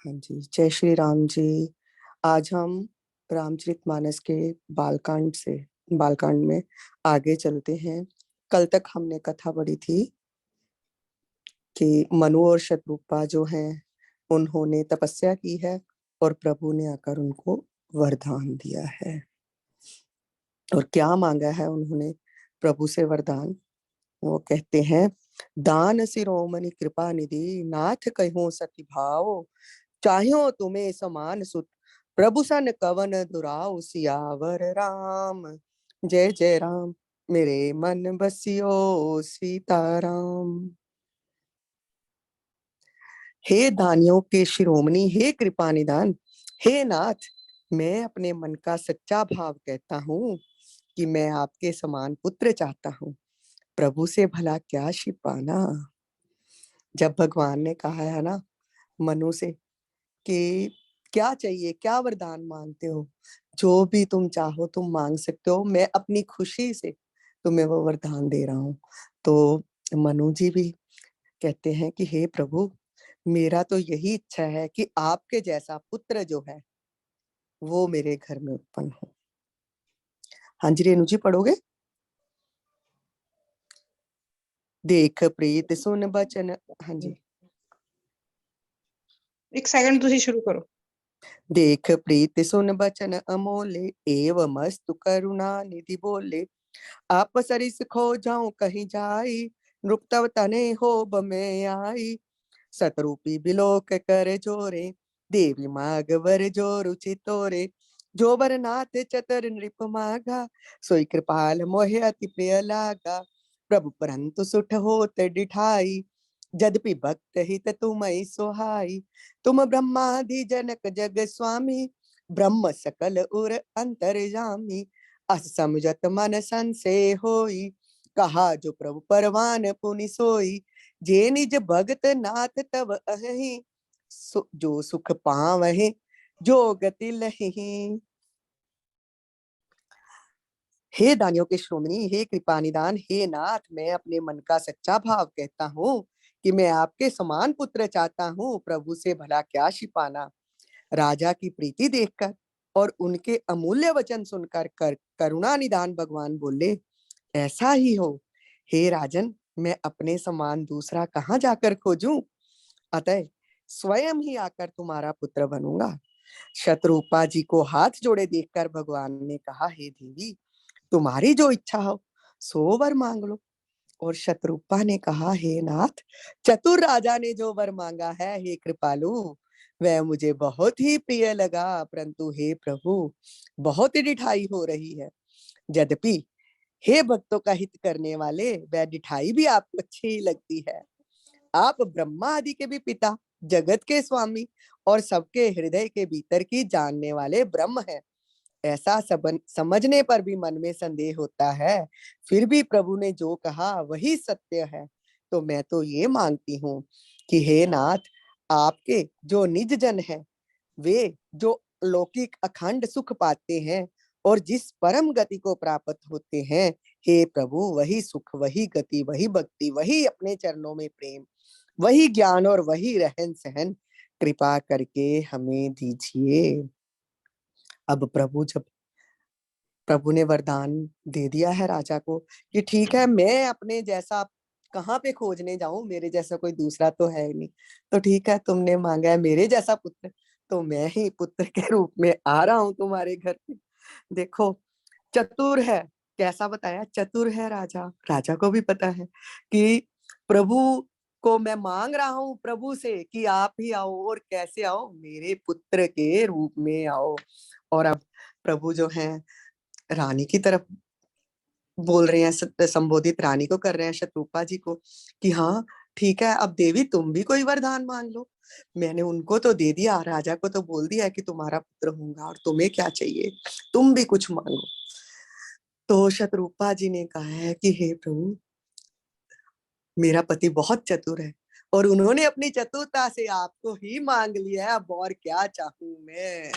हाँ जी, जय श्री राम जी। आज हम रामचरितमानस के बालकांड में आगे चलते हैं। कल तक हमने कथा पढ़ी थी कि मनु और शतरूपा जो हैं उन्होंने तपस्या की है और प्रभु ने आकर उनको वरदान दिया है। और क्या मांगा है उन्होंने प्रभु से वरदान? वो कहते हैं, दान शिरोमणि कृपा निधि नाथ कहो सति भाव, चाह्यो तुम्हें समान सुत प्रभु सन कवन दुराव, सियावर राम जय जय राम मेरे मन बसियो सीताराम। हे दानियों के शिरोमणि, हे कृपा निदान, हे नाथ, मैं अपने मन का सच्चा भाव कहता हूँ कि मैं आपके समान पुत्र चाहता हूँ। प्रभु से भला क्या छिपाना। जब भगवान ने कहा है ना मनु से कि क्या चाहिए, क्या वरदान मांगते हो, जो भी तुम चाहो तुम मांग सकते हो, मैं अपनी खुशी से तुम्हें वो वरदान दे रहा हूँ। तो मनु जी भी कहते हैं कि हे प्रभु, मेरा तो यही इच्छा है कि आपके जैसा पुत्र जो है वो मेरे घर में उत्पन्न हो। हाँ जी रेणु जी, पढ़ोगे? देख प्रीत सुन बचन। हाँ जी। एक सेकंड तुसी शुरू करो। देख प्रीत सुन बचन अमोले, एव मस्तु करुणा निधि बोले, आप सरिस खो जाऊं कहीं जाई, नृप तव तने हो में आई, सतरूपी बिलोक कर जोरे, देवी माग वर जो रुचि तोरे, जो बर नाथ चतर नृप मागा, सोई कृपाल मोहे अति प्रिय लागा, प्रभु परंतु सुठ होत डिठाई, जदपि भक्त हित तुमई सोहाई, तुम ब्रह्मादि जनक जग स्वामी, ब्रह्म सकल उर अंतर्यामी, अस समझत मन संशय होई, कहा जो प्रभु परवान पुनि सोई, जे निज भगत नाथ तब अहि, जो सुख पावहि जो गति लहि। हे दानियों के श्रोमणी, हे कृपा निदान, हे नाथ, मैं अपने मन का सच्चा भाव कहता हूँ कि मैं आपके समान पुत्र चाहता हूँ। प्रभु से भला क्या छिपाना। राजा की प्रीति देखकर और उनके अमूल्य वचन सुनकर करुणा निदान भगवान बोले, ऐसा ही हो हे राजन, मैं अपने समान दूसरा कहाँ जाकर खोजूं, अतः स्वयं ही आकर तुम्हारा पुत्र बनूंगा। शत्रुपा जी को हाथ जोड़े देखकर भगवान ने कहा, हे देवी, तुम्हारी जो इच्छा हो सो वर मांग लो। और शत्रुपा ने कहा, हे नाथ, चतुर राजा ने जो वर मांगा है हे कृपालु, वह मुझे बहुत ही प्रिय लगा, परंतु हे प्रभु बहुत ही डिठाई हो रही है। यद्यपि हे भक्तों का हित करने वाले, वह डिठाई भी आपको अच्छी ही लगती है। आप ब्रह्मा आदि के भी पिता, जगत के स्वामी और सबके हृदय के भीतर की जानने वाले ब्रह्म हैं। ऐसा समझने पर भी मन में संदेह होता है, फिर भी प्रभु ने जो कहा वही सत्य है। तो मैं तो ये मांगती हूँ कि हे नाथ, आपके जो निज जन है, वे जो लौकिक अखंड सुख पाते हैं और जिस परम गति को प्राप्त होते हैं, हे प्रभु, वही सुख, वही गति, वही भक्ति, वही अपने चरणों में प्रेम, वही ज्ञान और वही रहन सहन कृपा करके हमें दीजिए। अब प्रभु ने वरदान दे दिया है राजा को कि ठीक है, मैं अपने जैसा कहाँ पे खोजने जाऊं, मेरे जैसा कोई दूसरा तो है नहीं, तो ठीक है, तुमने मांगा है मेरे जैसा पुत्र, तो मैं ही पुत्र के रूप में आ रहा हूं तुम्हारे घर पे। देखो, चतुर है, कैसा बताया, चतुर है राजा। राजा को भी पता है कि प्रभु को मैं मांग रहा हूं प्रभु से कि आप ही आओ, और कैसे आओ, मेरे पुत्र के रूप में आओ। और अब प्रभु जो है रानी की तरफ बोल रहे हैं, संबोधित रानी को कर रहे हैं, शत्रुपा जी को, कि हाँ ठीक है, अब देवी तुम भी कोई वरदान मांग लो। मैंने उनको तो दे दिया, राजा को तो बोल दिया कि तुम्हारा पुत्र होगा, और तुम्हें क्या चाहिए, तुम भी कुछ मांगो। तो शत्रुपा जी ने कहा है कि हे प्रभु, मेरा पति बहुत चतुर है और उन्होंने अपनी चतुरता से आपको ही मांग लिया है, अब और क्या चाहूं मैं,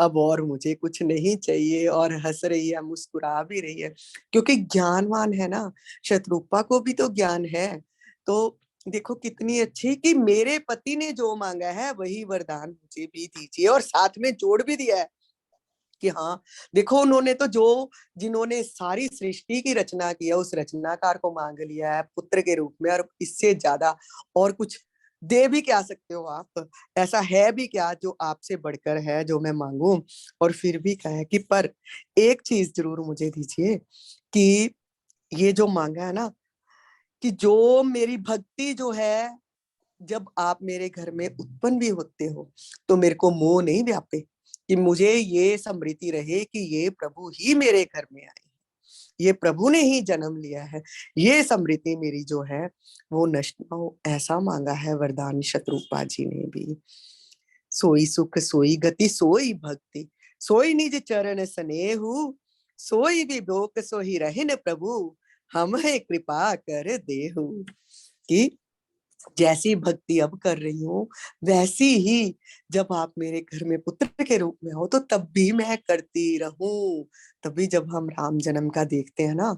अब और मुझे कुछ नहीं चाहिए। और हंस रही है, मुस्कुरा भी रही है, क्योंकि ज्ञानवान है ना, शत्रुपा को भी तो ज्ञान है। तो देखो कितनी अच्छी कि मेरे पति ने जो मांगा है वही वरदान मुझे भी दीजिए, और साथ में जोड़ भी दिया है कि हाँ देखो उन्होंने तो जो जिन्होंने सारी सृष्टि की रचना की है उस रचनाकार को मांग लिया है पुत्र के रूप में, और इससे ज्यादा और कुछ दे भी क्या सकते हो आप? ऐसा है भी क्या जो आपसे बढ़कर है जो मैं मांगू? और फिर भी कहा कि पर एक चीज जरूर मुझे दीजिए कि ये जो मांगा है ना, कि जो मेरी भक्ति जो है, जब आप मेरे घर में उत्पन्न भी होते हो तो मेरे को मोह नहीं व्यापे, कि मुझे ये स्मृति रहे कि ये प्रभु ही मेरे घर में आए, ये प्रभु ने ही जन्म लिया है, ये स्मृति मेरी जो है वो नष्ट ना हो। ऐसा मांगा है वरदान शत्रुपा जी ने भी। सोई सुख सोई गति सोई भक्ति, सोई निज चरण स्नेहु, सोई विभोग सोई रहन प्रभु, हमें कृपा कर देहु। कि जैसी भक्ति अब कर रही हूँ वैसी ही जब आप मेरे घर में पुत्र के रूप में हो तो तब भी मैं करती रहूं। तभी जब हम राम जन्म का देखते हैं ना,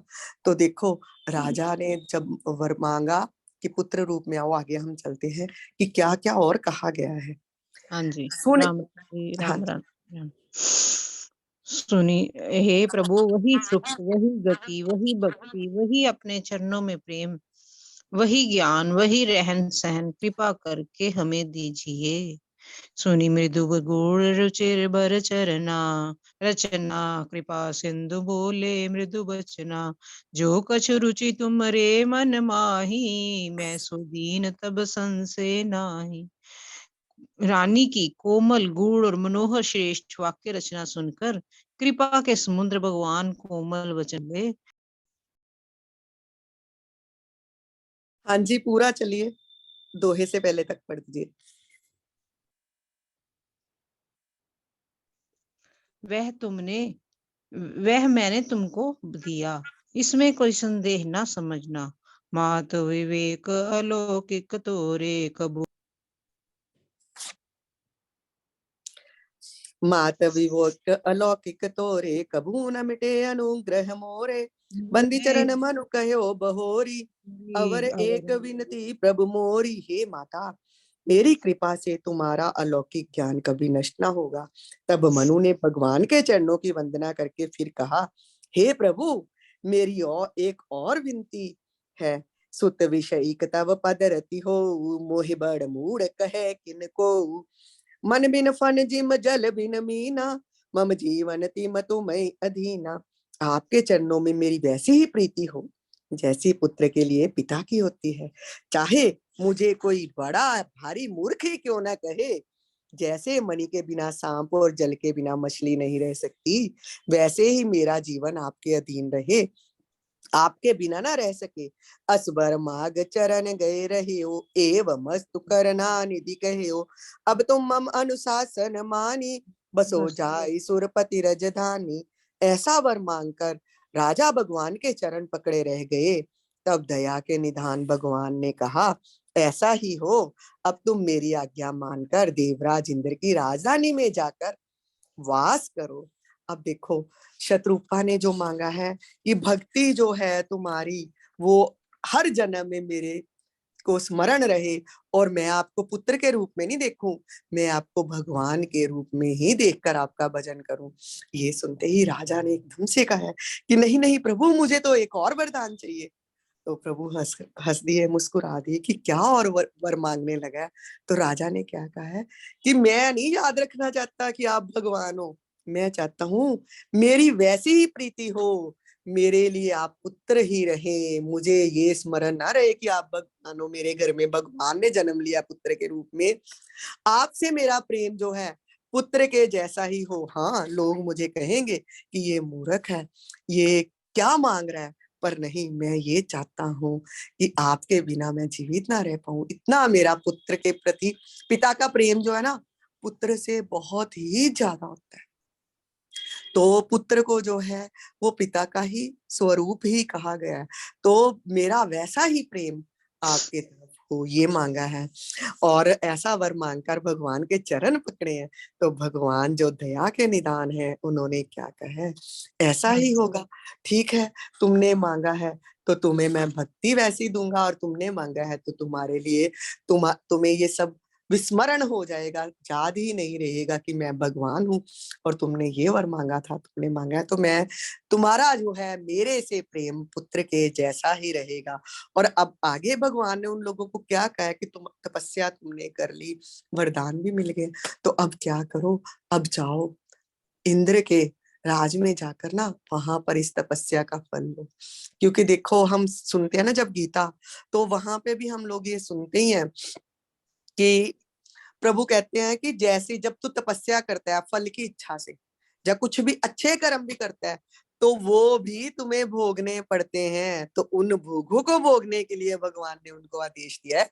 तो देखो राजा ने जब वर मांगा कि पुत्र रूप में आओ, आगे हम चलते हैं कि क्या क्या और कहा गया है। हाँ जी, सुन। राम जी, हाँ राम जी। राम राम। सुनी, हे प्रभु, वही सुख, वही गति, वही भक्ति, वही अपने चरणों में प्रेम, वही ज्ञान, वही रहन सहन, कृपा करके हमें दीजिए। सुनी मृदु गुण रुचिर बर चरना, रचना कृपा सिंधु बोले मृदु बचना, जो कछु रुचि तुमरे मन माही, मैं सुदीन तब संसे नाही। रानी की कोमल गूढ़ और मनोहर श्रेष्ठ वाक्य रचना सुनकर कृपा के समुद्र भगवान कोमल वचन ले। हाँ जी, पूरा चलिए, दोहे से पहले तक पढ़ दीजिए। वह तुमने वह मैंने तुमको दिया, इसमें कोई संदेह ना समझना। मात विवेक अलौकिक तोरे कबू। मात विभोक्त अलौकिक तोरे, कभू न मिटे अनुग्रह मोरे, बंदी चरण मनु कहो बहोरी, अवर एक विनती प्रभु मोरी। हे माता, मेरी कृपा से तुम्हारा अलौकिक ज्ञान कभी नष्ट ना होगा। तब मनु ने भगवान के चरणों की वंदना करके फिर कहा, हे प्रभु, मेरी और एक और विनती है। सुत विषय तव पद रति हो, मोहि बड़ मूढ़ कहे किनको, मन बिन फन जिम जल बिन मीना, मम जीवन तिम तुम्हें अधीना। आपके चरणों में मेरी वैसी ही प्रीति हो जैसी पुत्र के लिए पिता की होती है, चाहे मुझे कोई बड़ा भारी मूर्ख ही क्यों ना कहे। जैसे मणि के बिना सांप और जल के बिना मछली नहीं रह सकती, वैसे ही मेरा जीवन आपके अधीन रहे, आपके बिना ना रह सके। असबर माग चरण गए रहे हो, एव मस्तु करना निधि कहे हो, अब तुम मम अनुशासन मानी, बसो बस जाई सुरपति रजधानी। ऐसा वर मांगकर राजा भगवान के चरण पकड़े रह गए। तब दया के निधान भगवान ने कहा, ऐसा ही हो, अब तुम मेरी आज्ञा मानकर देवराज इंद्र की राजधानी में जाकर वास करो। अब देखो शत्रुपा ने जो मांगा है, ये भक्ति जो है तुम्हारी वो हर जन्म में मेरे को स्मरण रहे, और मैं आपको पुत्र के रूप में नहीं देखूं, मैं आपको भगवान के रूप में ही देखकर आपका भजन करूं। ये सुनते ही राजा ने एकदम से कहा कि नहीं नहीं प्रभु, मुझे तो एक और वरदान चाहिए। तो प्रभु हंस हंस दिए, मुस्कुरा दिए कि क्या और वर मांगने लगा है। तो राजा ने क्या कहा है कि मैं नहीं याद रखना चाहता कि आप भगवान हो, मैं चाहता हूँ मेरी वैसी ही प्रीति हो, मेरे लिए आप पुत्र ही रहे, मुझे ये स्मरण ना रहे कि आप भगवान हो, मेरे घर में भगवान ने जन्म लिया पुत्र के रूप में। आपसे मेरा प्रेम जो है पुत्र के जैसा ही हो। हाँ, लोग मुझे कहेंगे कि ये मूर्ख है, ये क्या मांग रहा है, पर नहीं, मैं ये चाहता हूँ कि आपके बिना मैं जीवित ना रह पाऊं। इतना मेरा पुत्र के प्रति पिता का प्रेम जो है ना, पुत्र से बहुत ही ज्यादा होता है। तो पुत्र को जो है वो पिता का ही स्वरूप ही कहा गया है। तो मेरा वैसा ही प्रेम आपके तरफ आपको ये मांगा है। और ऐसा वर मांगकर भगवान के चरण पकड़े हैं, तो भगवान जो दया के निदान है, उन्होंने क्या कहा है, ऐसा ही होगा। ठीक है, तुमने मांगा है तो तुम्हें मैं भक्ति वैसी दूंगा, और तुमने मांगा है तो तुम्हारे लिए तुम्हें ये सब विस्मरण हो जाएगा, याद ही नहीं रहेगा कि मैं भगवान हूँ। और तुमने ये वर मांगा था, तुमने मांगा है, तो मैं तुम्हारा जो है मेरे से प्रेम पुत्र के जैसा ही रहेगा। और अब आगे भगवान ने उन लोगों को क्या कहा कि तुम तपस्या तुमने कर ली, वरदान भी मिल गए, तो अब क्या करो, अब जाओ इंद्र के राज में जाकर ना वहां पर इस तपस्या का फल लो। क्योंकि देखो, हम सुनते हैं ना जब गीता, तो वहां पे भी हम लोग ये सुनते ही हैं कि प्रभु कहते हैं कि जैसे जब तू तपस्या करता है फल की इच्छा से, या कुछ भी अच्छे कर्म भी करता है, तो वो भी तुम्हें भोगने पड़ते हैं। तो उन भोगों को भोगने के लिए भगवान ने उनको आदेश दिया है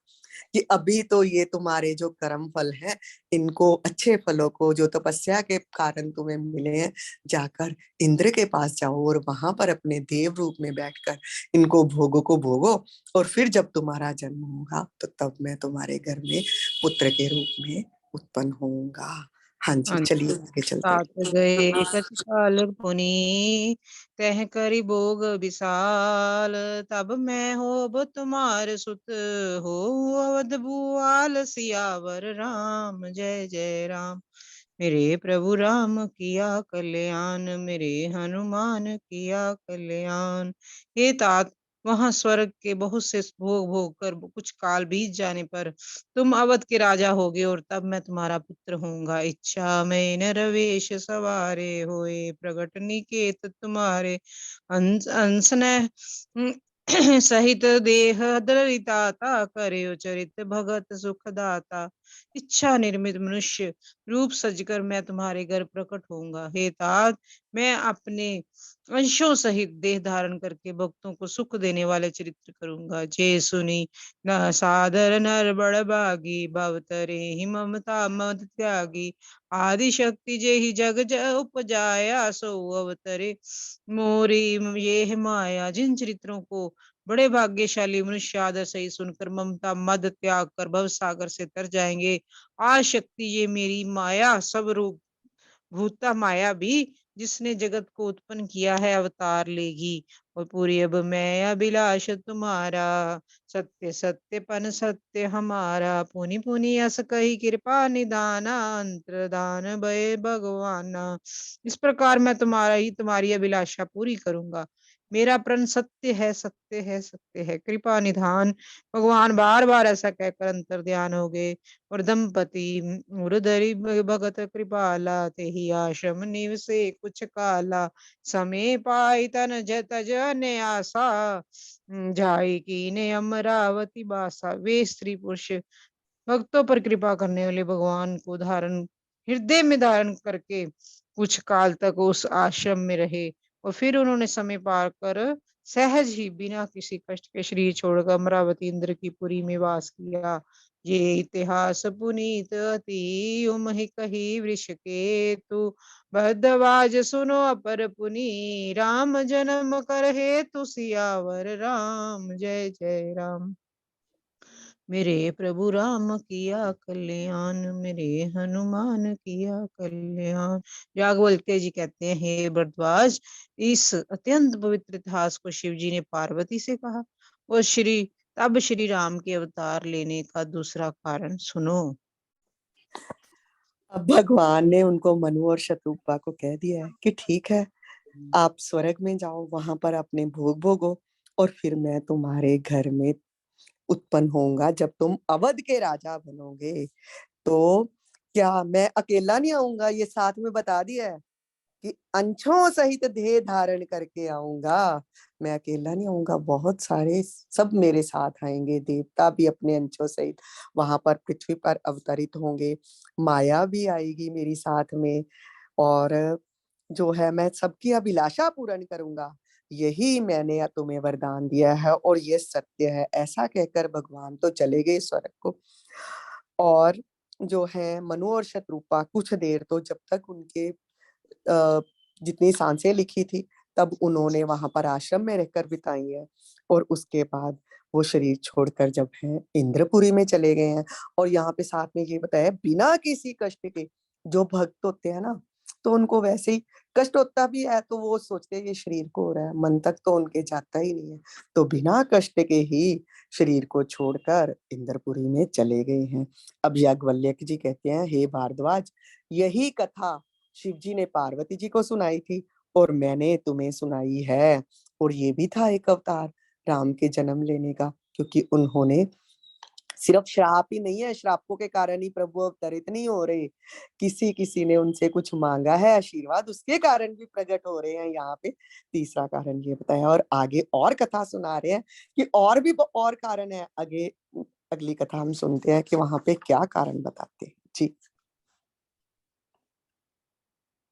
कि अभी तो ये तुम्हारे जो कर्म फल है, इनको, अच्छे फलों को जो तपस्या के कारण तुम्हें मिले हैं, जाकर इंद्र के पास जाओ और वहां पर अपने देव रूप में बैठकर इनको भोगों को भोगो। और फिर जब तुम्हारा जन्म होगा तो तब मैं तुम्हारे घर में पुत्र के रूप में उत्पन्न होऊंगा। हाँ जी, चलिए आगे चलते तात गए हैं। कति काल पुनि, तह करि भोग विशाल, तब मैं होब तुम्हार सुत, हो अवध भुआल सियावर राम। जय जय राम। मेरे प्रभु राम किया कल्याण, मेरे हनुमान किया कल्याण। हे तात, वहां स्वर्ग के बहुत से भोग भोग कर कुछ काल बीत जाने पर तुम अवध के राजा होगे, और तब मैं तुम्हारा पुत्र होऊंगा। इच्छा में नरवेश सवारे होए, प्रगट निकेत तुम्हारे अंस अंसने सहित देह दरिताता, करे चरित भगत सुख दाता। इच्छा निर्मित मनुष्य रूप सजकर मैं तुम्हारे घर प्रकट होऊंगा। हे तात, मैं अपने अंशों सहित देह धारण करके भक्तों को सुख देने वाले चरित्र करूंगा। जे सुनी न सादर नर बड़ बागी, भवतरे ही ममता मद त्यागी। आदि शक्ति जे ही जग उपजाया, सो अवतरे मोरी ये माया। जिन चरित्रों को बड़े भाग्यशाली मनुष्य आदर सही सुनकर ममता मद त्याग कर भव सागर से तर जाएंगे, आ शक्ति ये मेरी माया सब रूप भूता माया भी जिसने जगत को उत्पन्न किया है अवतार लेगी। और पूरी अब मैं अभिलाष तुम्हारा, सत्य सत्य पन सत्य हमारा। पुनि पुनि अस कही कृपा निदाना, अंतर्धान भय भगवाना। इस प्रकार मैं तुम्हारा ही तुम्हारी अभिलाषा पूरी करूंगा। मेरा प्रण सत्य है, सत्य है, सत्य है, कृपा निधान। भगवान बार बार ऐसा कहकर अंतर ध्यान हो गए। और दंपति उरधरि भगत कृपाला, ते ही आश्रम निवसे कुछ काला। समय पाई तन तजने आशा, जाई कीने अमरावती बासा। वे स्त्री पुरुष भक्तों पर कृपा करने वाले भगवान को धारण हृदय में धारण करके कुछ काल तक उस आश्रम में रहे, और फिर उन्होंने समय पार कर सहज ही बिना किसी कष्ट के शरीर छोड़कर अमरावती इंद्र की पुरी में वास किया। ये इतिहास पुनीत अति उमहि कही वृष के तु, भद्रवाज सुनो अपर पुनि, राम जन्म कर हेतु सियावर राम। जय जय राम। मेरे प्रभु राम किया कल्याण, मेरे हनुमान किया कल्याण। याज्ञवल्क्य जी कहते हैं, हे भरद्वाज, इस अत्यंत पवित्र इतिहास को शिव जी ने पार्वती से कहा, और तब श्री राम के अवतार लेने का दूसरा कारण सुनो। अब भगवान ने उनको मनु और शत्रुपा को कह दिया है कि ठीक है, आप स्वर्ग में जाओ, वहां पर अपने भोग भोगो, और फिर मैं तुम्हारे घर में उत्पन्न होऊंगा जब तुम अवध के राजा बनोगे। तो क्या मैं अकेला नहीं आऊंगा, ये साथ में बता दिया है कि अंशों सहित देह धारण करके आऊंगा। मैं अकेला नहीं आऊंगा, बहुत सारे सब मेरे साथ आएंगे, देवता भी अपने अंशों सहित वहां पर पृथ्वी पर अवतरित होंगे, माया भी आएगी मेरी साथ में। और जो है, मैं सबकी अभिलाषा पूर्ण करूंगा, यही मैंने तुम्हें वरदान दिया है और ये सत्य है। ऐसा कहकर भगवान तो चले गए स्वर्ग को। और जो है, मनु और शत्रुपा कुछ देर, तो जब तक उनके जितनी सांसें लिखी थी, तब उन्होंने वहां पर आश्रम में रहकर बिताई है। और उसके बाद वो शरीर छोड़कर जब है इंद्रपुरी में चले गए हैं। और यहाँ पे साथ में ये बताया बिना किसी कष्ट के, जो भक्त होते हैं ना, तो उनको वैसे ही कष्ट होता भी है तो वो सोचते हैं ये शरीर को हो रहा है, मन तक तो उनके जाता ही नहीं है। तो बिना कष्ट के ही शरीर को छोड़कर इंद्रपुरी में चले गए हैं। अब याज्ञवल्क्य जी कहते हैं, हे भारद्वाज, यही कथा शिव जी ने पार्वती जी को सुनाई थी और मैंने तुम्हें सुनाई है। और ये भी था एक अवतार राम के जन्म लेने का, क्योंकि उन्होंने सिर्फ श्राप ही नहीं है, श्रापों के कारण ही प्रभु अवतरित नहीं हो रहे, किसी किसी ने उनसे कुछ मांगा है आशीर्वाद, उसके कारण भी प्रकट हो रहे हैं। यहाँ पे तीसरा कारण ये बताया और आगे और कथा सुना रहे हैं कि और भी और कारण है। आगे अगली कथा हम सुनते हैं कि वहां पे क्या कारण बताते हैं जी।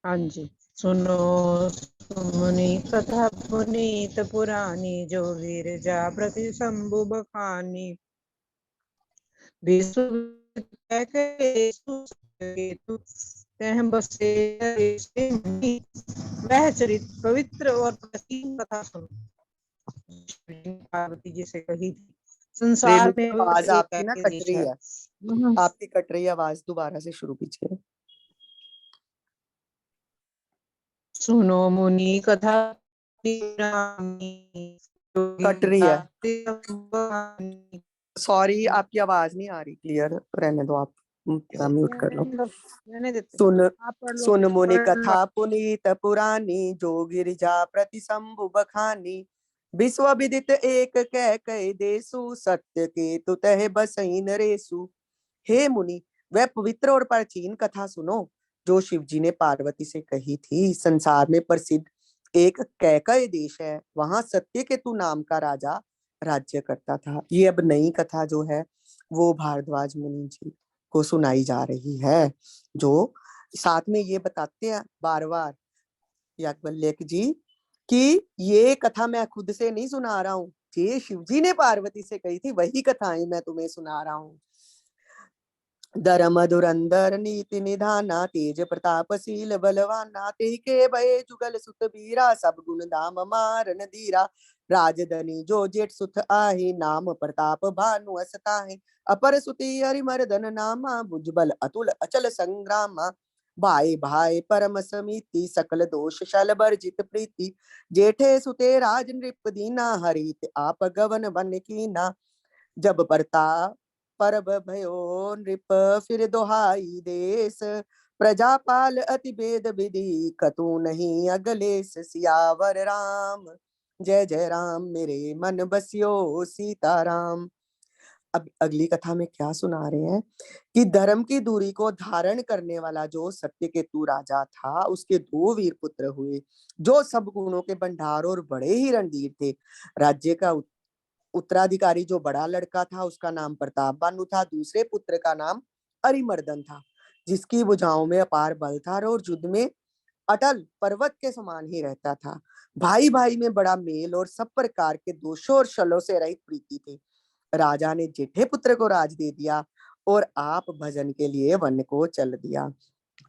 हाँ जी, सुनो सुमनि कथा पुनीत पुरानी, जो वीरजा प्रति शंभु बखानी। वह चरित पवित्र और प्राचीन कथा सुनो, पार्वती जी से कही थी। संसार में आवाज एक आपकी ना ऐसे कट देश रही है, है, आपकी कट रही है आवाज, दोबारा से शुरू कीजिए। सुनो मुनि कथा कट रही है, सॉरी आपकी आवाज नहीं आ रही क्लियर, रहने दो आप, म्यूट कर लो। रहने देते, सुन आप पढ़ लो, सुन मुनि पढ़ लो। कथा पुनीत पुरानी, जो गिरिजा प्रति शंभु बखानी। विश्व विदित एक कह देसु, सत्य के तुतः बसई नरेसु। हे मुनि, वह पवित्र और प्राचीन कथा सुनो जो शिव जी ने पार्वती से कही थी। संसार में प्रसिद्ध एक कैकय देश है, वहां सत्य केतु नाम का राजा राज्य करता था। ये अब नई कथा जो है वो भारद्वाज मुनि जी को सुनाई जा रही है, जो साथ में ये बताते हैं बार बार याज्ञवल्क्य जी कि ये कथा मैं खुद से नहीं सुना रहा हूँ, ये शिव जी ने पार्वती से कही थी वही कथाएं मैं तुम्हें सुना रहा हूँ। धर्म धुरंधर नीति निधाना, तेज प्रतापशील बलवाना, ते के भय जुगल सुत बीरा, सब गुण धाम मारन धीरा। राजधनी जो जेठ सुत आही, नाम प्रताप भानु असताहि। अपर सुति हरिमर्दन नामा, भुजबल अतुल अचल संग्रामा। भाई भाई परम समिति, सकल दोष शल वर्जित प्रीति। जेठे सुते राज नृप दीना, हरित आप गवन बन कीना। जब प्रताप परब भयो नृप, फिर दोहाई देश। प्रजापाल अति भेद विधि, कतु नहीं अगलेश। सियावर राम जय जय राम, मेरे मन बसियो सीताराम। अब अगली कथा में क्या सुना रहे हैं कि धर्म की दूरी को धारण करने वाला जो सत्यकेतु राजा था, उसके दो वीर पुत्र हुए जो सब गुणों के भंडार और बड़े ही रणधीर थे। राज्य का उत्तराधिकारी जो बड़ा लड़का था उसका नाम प्रताप बानु था, दूसरे पुत्र का नाम अरिमर्दन था, जिसकी भुजाओं में अपार बल था और युद्ध में अटल पर्वत के समान ही रहता था। भाई भाई में बड़ा मेल और सब प्रकार के दोषों और छलों से रहित प्रीति थी। राजा ने जेठे पुत्र को राज दे दिया और आप भजन के लिए वन को चल दिया।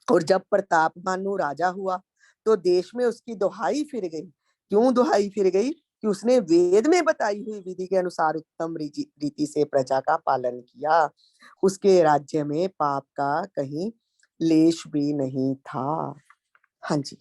और जब प्रताप भानु राजा हुआ तो देश में उसकी दुहाई फिर गई। क्यों दुहाई फिर गई? कि उसने वेद में बताई हुई विधि के अनुसार उत्तम रीति से प्रजा का पालन किया। उसके राज्य में पाप का कहीं लेश भी नहीं था। हाँ जी।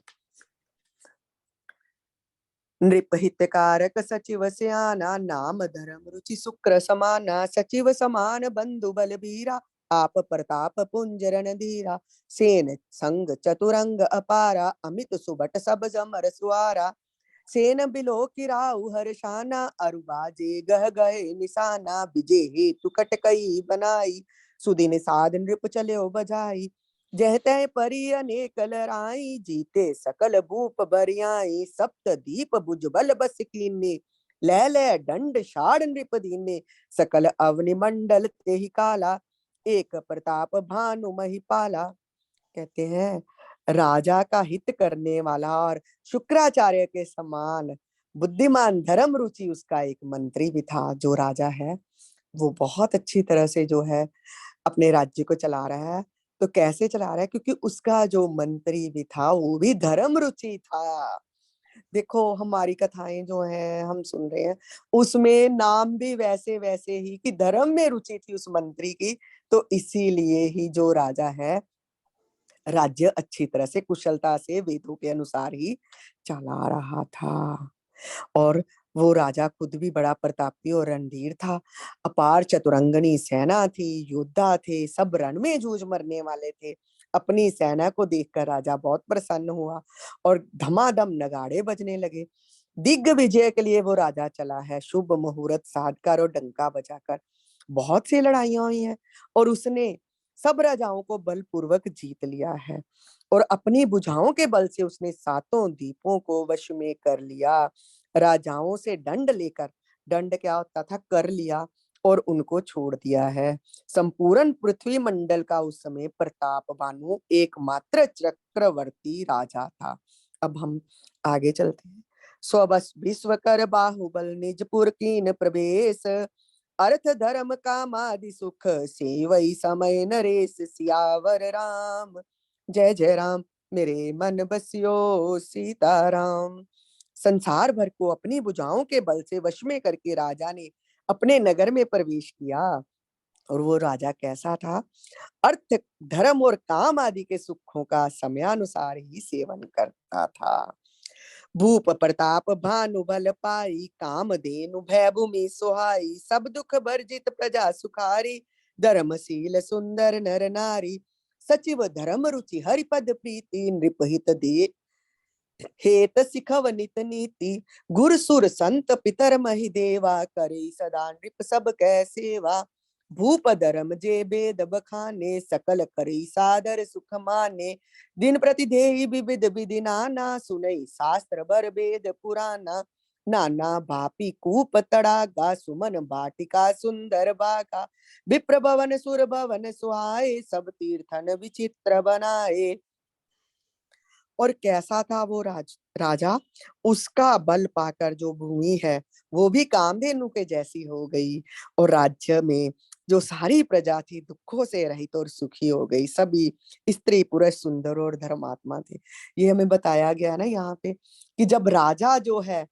नृप हितकारक सचिव स्याना, नाम धर्म रुचि शुक्र समाना। सचिव समान बंधु बल बीरा, आप प्रताप पुंज रणधीरा। सेन संग चतुरंग अपारा, अमित सुबट सब जमर सुआरा। सेन बिलो किराउ हर्षाना, अरुबाजे गह गए निशाना। विजय हेतु कटकई बनाई, सुदिन साध नृप चलो बजाई। जह तह परी अनेक लराई, जीते सकल भूप बरियाई। सप्त दीप भुजबल बस कीने, लह लह दंड शाड़ नृप दीने। सकल अवनि मंडल ते ही काला, एक प्रताप भानु महिपाला। कहते हैं राजा का हित करने वाला और शुक्राचार्य के समान बुद्धिमान धर्म रुचि उसका एक मंत्री भी था। जो राजा है वो बहुत अच्छी तरह से जो है अपने राज्य को चला रहा है। तो कैसे चला रहा है? क्योंकि उसका जो मंत्री भी था वो भी धर्म रुचि था। देखो हमारी कथाएं जो हैं हम सुन रहे हैं, उसमें नाम भी वैसे वैसे ही कि धर्म में रुचि थी उस मंत्री की, तो इसीलिए ही जो राजा है राज्य अच्छी तरह से कुशलता से वेदों के अनुसार ही चला रहा था। और वो राजा खुद भी बड़ा प्रतापी और रणधीर था। अपार चतुरंगनी सेना थी, योद्धा थे, सब रण में जूझ मरने वाले थे। अपनी सेना को देखकर राजा बहुत प्रसन्न हुआ और धमाधम नगाड़े बजने लगे। दिग्विजय के लिए वो राजा चला है, शुभ मुहूर्त साधकर और डंका बजाकर। बहुत सी लड़ाइयां हुई हैं और उसने सब राजाओं को बलपूर्वक जीत लिया है और अपनी भुजाओं के बल से उसने सातों द्वीपों को वश में कर लिया। राजाओं से दंड लेकर, दंड क्या होता था, कर लिया और उनको छोड़ दिया है। संपूर्ण पृथ्वी मंडल का उस समय प्रताप बानु एकमात्र चक्रवर्ती राजा था। अब हम आगे चलते हैं। स्वबस विश्व कर बाहुबल निजपुर कीन प्रवेश, अर्थ धर्म कामादि सुख सेवई समय नरेश, सियावर राम जय जय राम, मेरे मन बसियो सीताराम। संसार भर को अपनी भुजाओं के बल से वश में करके राजा ने अपने नगर में प्रवेश किया। और वो राजा कैसा था? अर्थ धर्म और काम आदि के सुखों का समयानुसार ही सेवन करता था। भूप प्रताप भानु बल पाई, काम धेनु भय भूमि सुहाई, सब दुख भर्जित प्रजा सुखारी, धर्मशील सुंदर नर नारी, सचिव धर्म रुचि हरिपद प्रीति, नृपहित दे हेत सिखव नित नीति, गुर सुर संत पितर महि देवा, करे सदा नृप सब कै सेवा, भूप धर्म जे बेद बखाने, सकल करी सादर सुख माने, दिन प्रति देहि विविध विधि नाना, सुनई शास्त्र बर वेद पुराना, नाना भापी कूप तड़ागा, सुमन बाटिका सुंदर बागा, विप्र भवन सुर भवन सुहाए, सब तीर्थन विचित्र बनाए। और कैसा था वो राजा? उसका बल पाकर जो भूमि है वो भी कामधेनु के जैसी हो गई और राज्य में जो सारी प्रजा थी दुखों से रहित और सुखी हो गई। सभी स्त्री पुरुष सुंदर और धर्मात्मा थे। ये हमें बताया गया ना यहाँ पे कि जब राजा जो है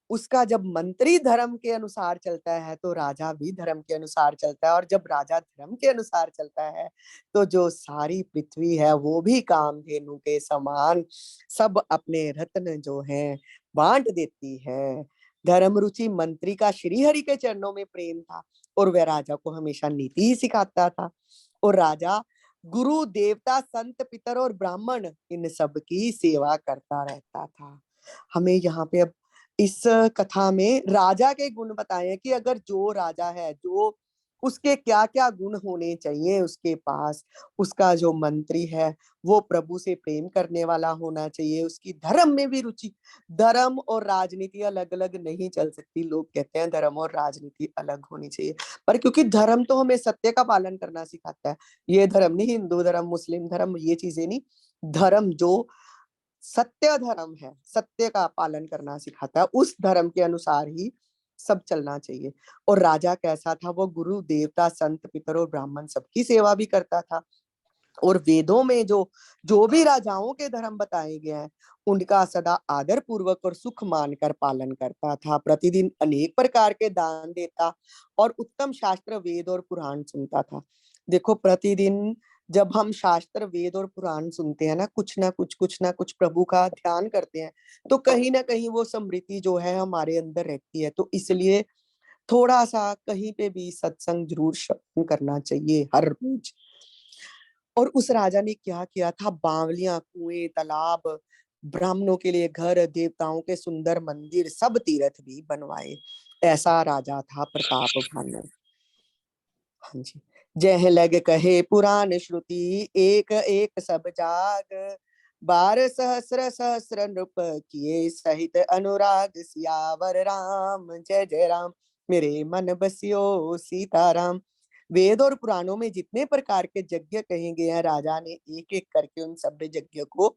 उसका जब मंत्री धर्म के अनुसार चलता है तो राजा भी धर्म के अनुसार चलता है, और जब राजा धर्म के अनुसार चलता है तो जो सारी पृथ्वी है वो भी कामधेनु के समान सब अपने रत्न जो हैं बांट देती है। धर्म रुचि मंत्री का श्री हरि के चरणों में प्रेम था और वह राजा को हमेशा नीति ही सिखाता था। और राजा गुरु देवता संत पितर और ब्राह्मण इन सब की सेवा करता रहता था। हमें यहाँ पे अब इस कथा में राजा के गुण बताए कि अगर जो राजा है, जो उसके क्या क्या गुण होने चाहिए उसके पास, उसका जो मंत्री है वो प्रभु से प्रेम करने वाला होना चाहिए, उसकी धर्म में भी रुचि। धर्म और राजनीति अलग अलग नहीं चल सकती। लोग कहते हैं धर्म और राजनीति अलग होनी चाहिए, पर क्योंकि धर्म तो हमें सत्य का पालन करना सिखाता है। ये धर्म नहीं, हिंदू धर्म मुस्लिम धर्म ये चीजें नहीं, धर्म जो सत्य धर्म है, सत्य का पालन करना सिखाता है, उस धर्म के अनुसार ही सब चलना चाहिए। और राजा कैसा था? वो गुरु देवता संत पितर और ब्राह्मण सबकी सेवा भी करता था। और वेदों में जो जो भी राजाओं के धर्म बताए गए हैं उनका सदा आदर पूर्वक और सुख मानकर पालन करता था। प्रतिदिन अनेक प्रकार के दान देता और उत्तम शास्त्र वेद और पुराण सुनता था। देखो प्रतिदिन जब हम शास्त्र वेद और पुराण सुनते हैं ना, कुछ ना कुछ प्रभु का ध्यान करते हैं, तो कहीं ना कहीं वो समृद्धि जो है हमारे अंदर रहती है। तो इसलिए थोड़ा सा कहीं पे भी सत्संग जरूर श्रवण करना चाहिए हर रोज। और उस राजा ने क्या किया था? बावलियां, कुएं, तालाब, ब्राह्मणों के लिए घर, देवताओं के सुंदर मंदिर, सब तीर्थ भी बनवाए। ऐसा राजा था प्रताप भानु। हाँ जी। जय लग कहे पुराण श्रुति, एक एक सब जाग, बार सहस्र सहस्र नृप किए सहित अनुराग, सियावर राम जय जय राम, मेरे मन बसियो सीताराम। वेद और पुराणों में जितने प्रकार के यज्ञ कहे गए हैं, राजा ने एक एक करके उन सब यज्ञ को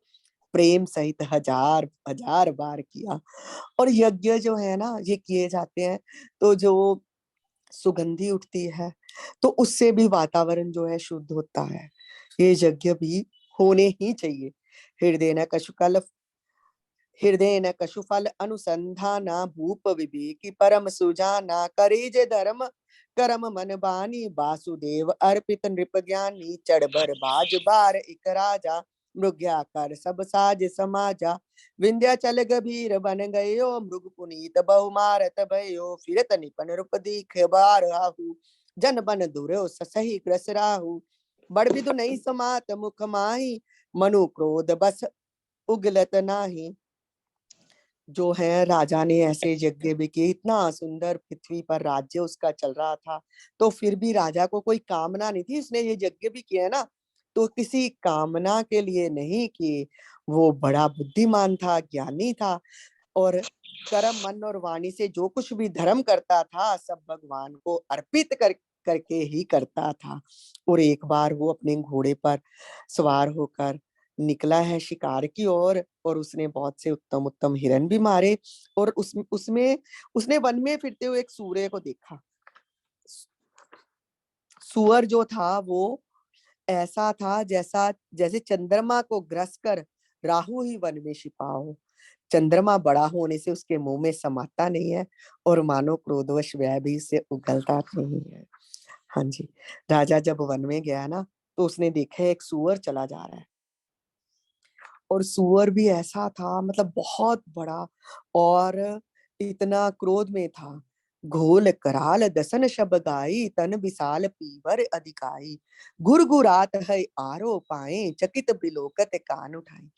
प्रेम सहित हजार हजार बार किया। और यज्ञ जो है ना ये किए जाते हैं तो जो सुगंधी उठती है तो उससे भी वातावरण जो है शुद्ध होता है। ये यज्ञ भी होने ही चाहिए। हृदय न कशुकल हृदय न कशुफल अनुसंधाना भूप विवेकी परम सुजाना करे जे धर्म करम मन बानी वासुदेव अर्पित नृप ज्ञानी चढ़बर बाज बार इक राजा मृग्या कर सब साज समाजा विंध्याचल गभीर बन गयो मृग पुनीत बहु मारत भयो फिरत निपन रूप दीख बार आहू जन बन दुर्यो सही ग्रस राहु बड़ बिदु नहीं समात मुख माही मनु क्रोध बस उगलत नाही। जो है राजा ने ऐसे यज्ञ भी किए, इतना सुंदर पृथ्वी पर राज्य उसका चल रहा था, तो फिर भी राजा को कोई कामना नहीं थी। उसने ये यज्ञ भी किया ना, तो किसी कामना के लिए नहीं कि वो बड़ा बुद्धिमान था, ज्ञानी था, और कर्म मन और वाणी से जो कुछ भी धर्म करता था सब भगवान को अर्पित करके ही करता था। और एक बार वो अपने घोड़े पर सवार होकर निकला है शिकार की ओर, और उसने बहुत से उत्तम उत्तम हिरन भी मारे, और उसमें उसने वन में फिरते हुए एक सूर्य को देखा। सूअर जो था वो ऐसा था जैसा जैसे चंद्रमा को ग्रस कर राहु ही वन में छिपा हो। चंद्रमा बड़ा होने से उसके मुंह में समाता नहीं है, और मानो क्रोधवश वह भी उससे उगलता नहीं है। हाँ जी, राजा जब वन में गया ना, तो उसने देखा एक सूअर चला जा रहा है, और सूअर भी ऐसा था, मतलब बहुत बड़ा, और इतना क्रोध में था। घोल कराल दसन शब गाई तन विशाल पीवर अधिकाई गुरगुरात है आरो पाए चकित बिलोकत कान उठाई।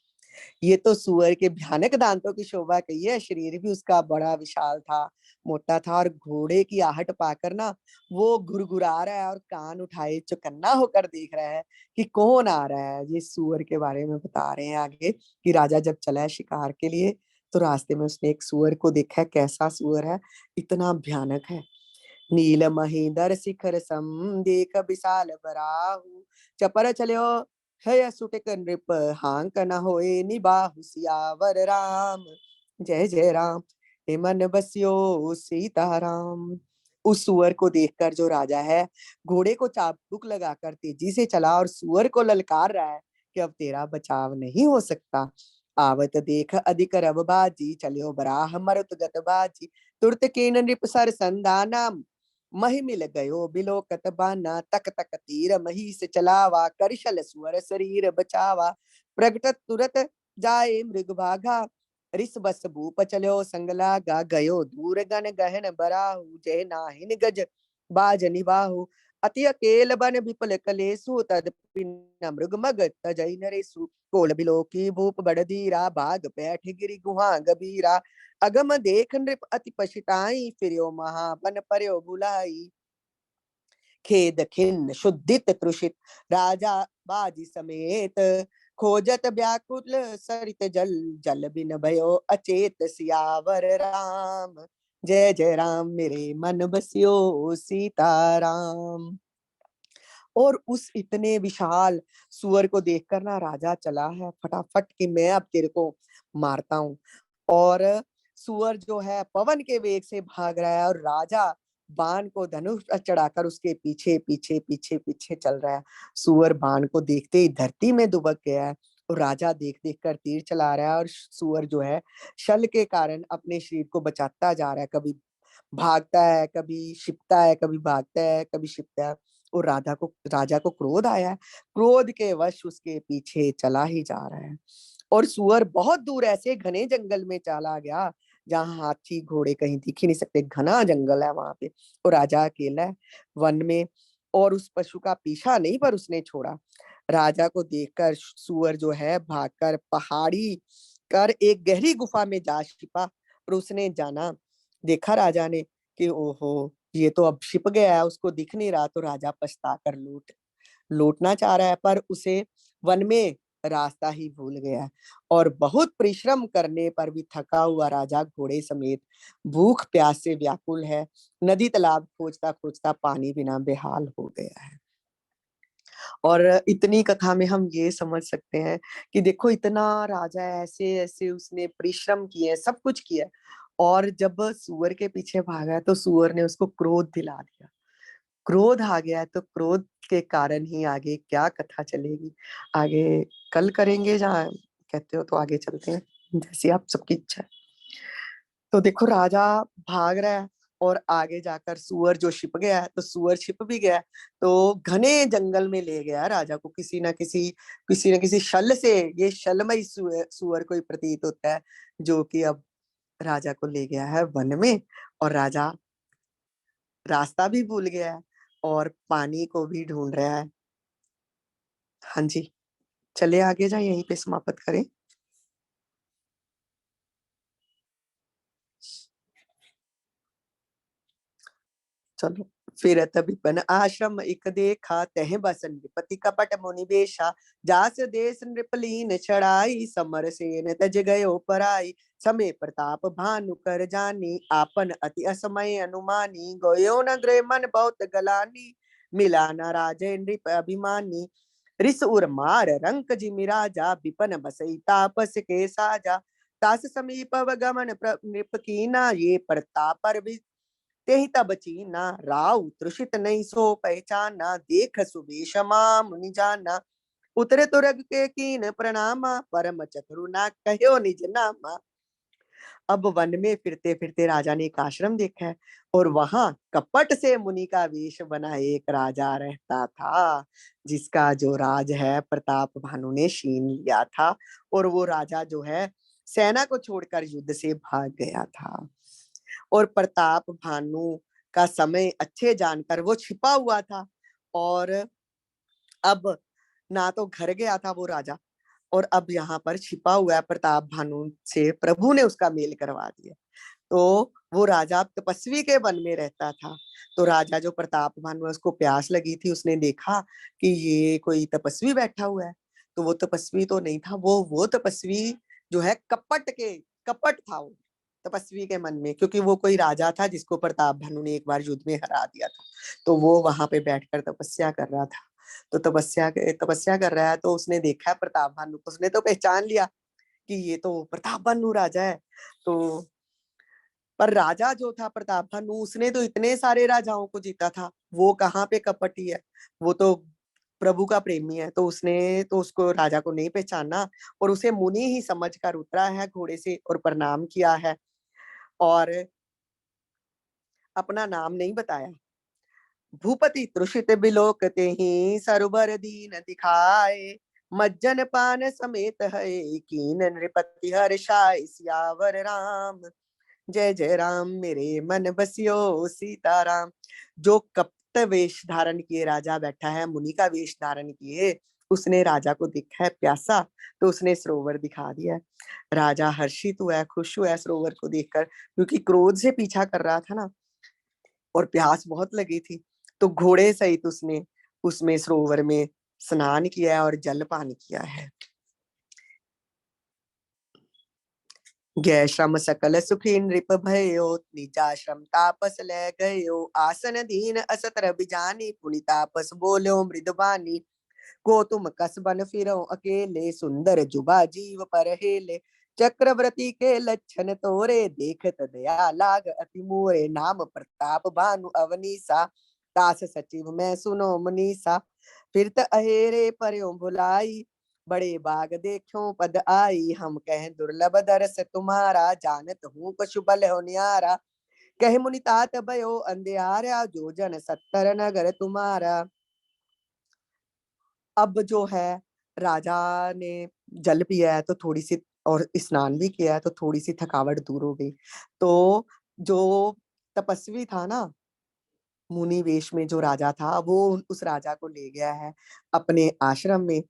ये तो सुअर के भयानक दांतों की शोभा कही है। शरीर भी उसका बड़ा विशाल था, मोटा था, और घोड़े की आहट पाकर ना वो घुरघुरा रहा है और कान उठाए चौकन्ना होकर देख रहा है कि कौन आ रहा है। ये सुअर के बारे में बता रहे हैं आगे कि राजा जब चला है शिकार के लिए, तो रास्ते में उसने एक सुअर को देखा है। कैसा सुअर है, इतना भयानक है। नील महींदर शिखर सम देख विशाल बराहु चपर चलो है सुटिक नृप हांक न होए निबाहु सियावर राम जय जय राम हे मन बसियो सीताराम। उस सुअर को देखकर जो राजा है घोड़े को चाबुक लगाकर तेजी से चला और सुअर को ललकार रहा है कि अब तेरा बचाव नहीं हो सकता। आवत देख अधिक रब बाजी चलियो बराह मरुत गत बाजी तुरत केन नृप सर संदाना मही मिल गयो बिलोकत बाना तक तक तीर मही से चलावा करशल सुअर शरीर बचावा प्रगटत तुरत जाए मृग भागा रिस बस भूप चलो संगला गा गयो दूर गन गहन बराहु जय नाहिन गज बाज निबाहु अति अकेल बन विपल कलेसु तदपिन मृग मग तजई नरेसु कोल बिलो की भूप बड़धीरा भाग बैठ गिरी गुहा गबीरा अगम देख नृप अति पछताई फिरियो महाबन पर्यो बुलाई खेद खिन्न शुद्धित त्रुषित राजा बाजी समेत खोजत व्याकुल सरित जल जल बिन भयो अचेत सियावर राम जय जय राम मेरे मन बसियो सीताराम। और उस इतने विशाल सुअर को देखकर ना राजा चला है फटाफट कि मैं अब तेरे को मारता हूँ। और सुअर जो है पवन के वेग से भाग रहा है, और राजा बाण को धनुष पर चढ़ाकर उसके पीछे पीछे पीछे पीछे चल रहा है। सुअर बाण को देखते ही धरती में दुबक गया है, और राजा देख देख कर तीर चला रहा है, और सुअर जो है शल के कारण अपने शरीर को बचाता जा रहा है। कभी भागता है, कभी छिपता है, कभी भागता है, कभी छिपता है। और राजा को क्रोध आया है, क्रोध के वश उसके पीछे चला ही जा रहा है। और सुअर बहुत दूर ऐसे घने जंगल में चला गया जहाँ हाथी घोड़े कहीं दिख ही नहीं सकते, घना जंगल है वहां पे। और राजा अकेला है वन में, और उस पशु का पीछा नहीं पर उसने छोड़ा। राजा को देखकर सुअर जो है भागकर पहाड़ी कर एक गहरी गुफा में जा छिपा, और उसने जाना देखा राजा ने कि ओहो ये तो अब छिप गया है, उसको दिख नहीं रहा। तो राजा पछता कर लौटना चाह रहा है, पर उसे वन में रास्ता ही भूल गया। और बहुत परिश्रम करने पर भी थका हुआ राजा घोड़े समेत भूख प्यास से व्याकुल है, नदी तालाब खोजता खोजता पानी बिना बेहाल हो गया है। और इतनी कथा में हम ये समझ सकते हैं कि देखो इतना राजा ऐसे ऐसे उसने परिश्रम किए, सब कुछ किया, और जब सुअर के पीछे भागा तो सुअर ने उसको क्रोध दिला दिया। क्रोध आ गया, तो क्रोध के कारण ही आगे क्या कथा चलेगी, आगे कल करेंगे, जहाँ कहते हो तो आगे चलते हैं। जैसी आप सबकी इच्छा है। तो देखो राजा भाग रहा है और आगे जाकर सुअर जो छिप गया है, तो सुअर छिप भी गया है, तो घने जंगल में ले गया राजा को किसी न किसी शल से। ये शलमय सुअर कोई प्रतीत होता है, जो कि अब राजा को ले गया है वन में। और राजा रास्ता भी भूल गया है और पानी को भी ढूंढ रहा है। हाँ जी, चले आगे जाए, यहीं पे समाप्त करें। चलो। फिर विपिन आश्रम इक देखा, तह बस नृपति कपट मुनि बेशा। जास देश नृपलीन चढ़ाई, समर सेन तज गयो पराई। समय प्रताप भानु कर जानी, आपन अति असमय अनुमानी। गयो न गृह मन बहुत गलानी, मिला न राजे नृप अभिमानी। रिस उर मार रंक जिमि राजा, विपन बसई तापस के साजा। तास समीप गमन नृप कीना, ये प्रताप पर तेहि तब चीना। राव त्रुषित नहीं सो पहचाना, देख सुबेशमा मुनि जाना। उतरे तुरग के कीन प्रणामा, परम चतुरु ना कहो निज नामा। अब वन में फिरते फिरते राजा ने एक आश्रम देखा है, और वहां कपट से मुनि का वेश बना एक राजा रहता था, जिसका जो राज है प्रताप भानु ने छीन लिया था। और वो राजा जो है सेना को छोड़कर युद्ध से भाग गया था। और प्रताप भानु का समय अच्छे जानकर वो छिपा हुआ था। और अब ना तो घर गया था वो राजा, और अब यहाँ पर छिपा हुआ है प्रताप भानु से प्रभु ने उसका मेल करवा दिया। तो वो राजा तपस्वी के वन में रहता था। तो राजा जो प्रताप भानु है, उसको प्यास लगी थी, उसने देखा कि ये कोई तपस्वी बैठा हुआ है। तो वो तपस्वी तो नहीं था, वो तपस्वी जो है कपट था वो तपस्वी के मन में, क्योंकि वो कोई राजा था जिसको प्रताप भानु ने एक बार युद्ध में हरा दिया था। तो वो वहां पे बैठकर तपस्या कर रहा था। तो तपस्या कर रहा है, तो उसने देखा प्रताप भानु को, उसने तो पहचान लिया कि ये तो प्रताप भानु राजा है। तो पर राजा जो था प्रताप भानु, उसने तो इतने सारे राजाओं को जीता था, वो कहाँ पे कपटी है, वो तो प्रभु का प्रेमी है। तो उसने तो उसको राजा को नहीं पहचाना, और उसे मुनि ही समझकर उतरा है घोड़े से और प्रणाम किया है, और अपना नाम नहीं बताया। भूपति त्रुषित बिलोकते ही, सरोवर दीन दिखाए। मज्जन पान समेत है, कीन नृपति हर्षाय। सियावर राम जय जय राम, मेरे मन बसियो सीताराम। जो कपट वेश धारण किए राजा बैठा है, मुनि का वेश धारण किए, उसने राजा को देखा है प्यासा, तो उसने सरोवर दिखा दिया है। राजा हर्षित हुआ है, खुश हुआ है सरोवर को देखकर, क्योंकि क्रोध से पीछा कर रहा था ना, और प्यास बहुत लगी थी। तो घोड़े सहित उसने उसमें सरोवर में स्नान किया है और जल पान किया है। गै श्रम सकल सुखी नृप भयो, निजाश्रम तापस ले गयो। आसन दीन असतर बिजानी, पुनि तापस बोलो मृदवानी। को तुम कस बन फिरो अकेले, सुंदर जुबा जीव पर हेले। चक्रवर्ती के लक्षण तोरे, देखत दया लाग अति मोरे। नाम प्रताप भानु अवनीसा, दास सचिव मैं सुनो मुनीसा। फिर अहेरे पर्यो भुलाई, बड़े बाग देखो पद आई। हम कह दुर्लभ दरस तुम्हारा, जानत हूँ कछु बल हो न्यारा। कह मुनि तात भयो अंधियारा, जो जन 70 नगर तुम्हारा। अब जो है राजा ने जल पिया है, तो थोड़ी सी, और स्नान भी किया है, तो थोड़ी सी थकावट दूर हो गई। तो जो तपस्वी था ना, मुनि वेश में जो राजा था, वो उस राजा को ले गया है अपने आश्रम में,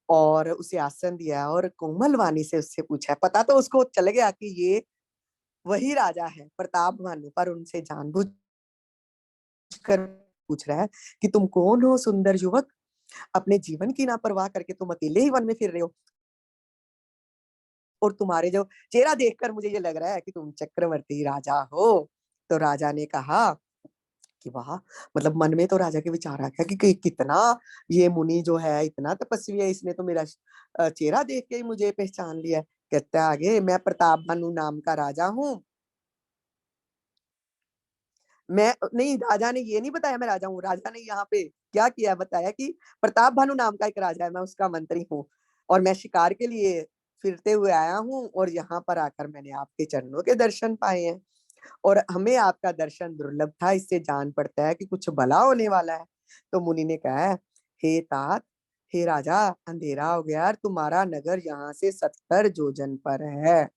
और उसे आसन दिया, और कोमल वाणी से उससे पूछा है। पता तो उसको चल गया कि ये वही राजा है प्रताप भानु, पर उनसे जानबूझ कर पूछ रहा है कि तुम कौन हो सुंदर युवक, अपने जीवन की ना परवाह करके तुम अकेले ही वन में फिर रहे हो, और तुम्हारे जो चेहरा देखकर मुझे ये लग रहा है कि तुम चक्रवर्ती राजा हो। तो राजा ने कहा कि वाह, मतलब मन में तो राजा के विचार आ गया कि कितना ये मुनि जो है इतना तपस्वी है, इसने तो मेरा चेहरा देख के ही मुझे पहचान लिया। कहता है आगे, मैं प्रताप भानु नाम का राजा हूँ। मैं नहीं, राजा ने ये नहीं बताया मैं राजा हूँ। राजा ने यहाँ पे क्या किया, बताया कि प्रताप भानु नाम का एक राजा है, मैं उसका मंत्री हूँ, और मैं शिकार के लिए फिरते हुए आया हूँ और यहाँ पर आकर मैंने आपके चरणों के दर्शन पाए हैं और हमें आपका दर्शन दुर्लभ था, इससे जान पड़ता है कि कुछ भला होने वाला है। तो मुनि ने कहा, हे तात, हे राजा, अंधेरा हो गया यार, तुम्हारा नगर यहाँ से 70 जोजन पर है।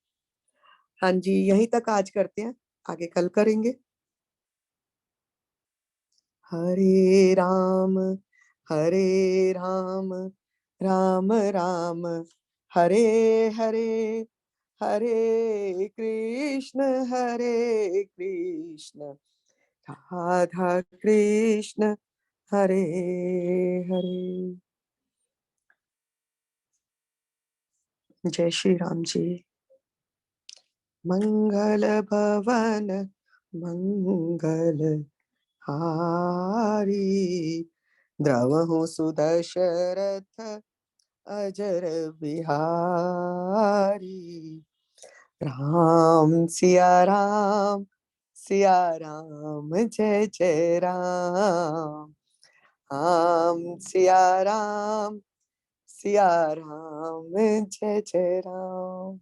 हाँ जी, यहीं तक आज करते हैं, आगे कल करेंगे। हरे राम, हरे राम, राम राम, हरे हरे, हरे कृष्ण, राधा कृष्ण, हरे हरे। जय श्री राम जी। मंगल भवन मंगल हारी, द्रवहु सुदशरथ अजर बिहारी। राम सिया राम, जय जय राम। राम सिया राम, जय जय राम।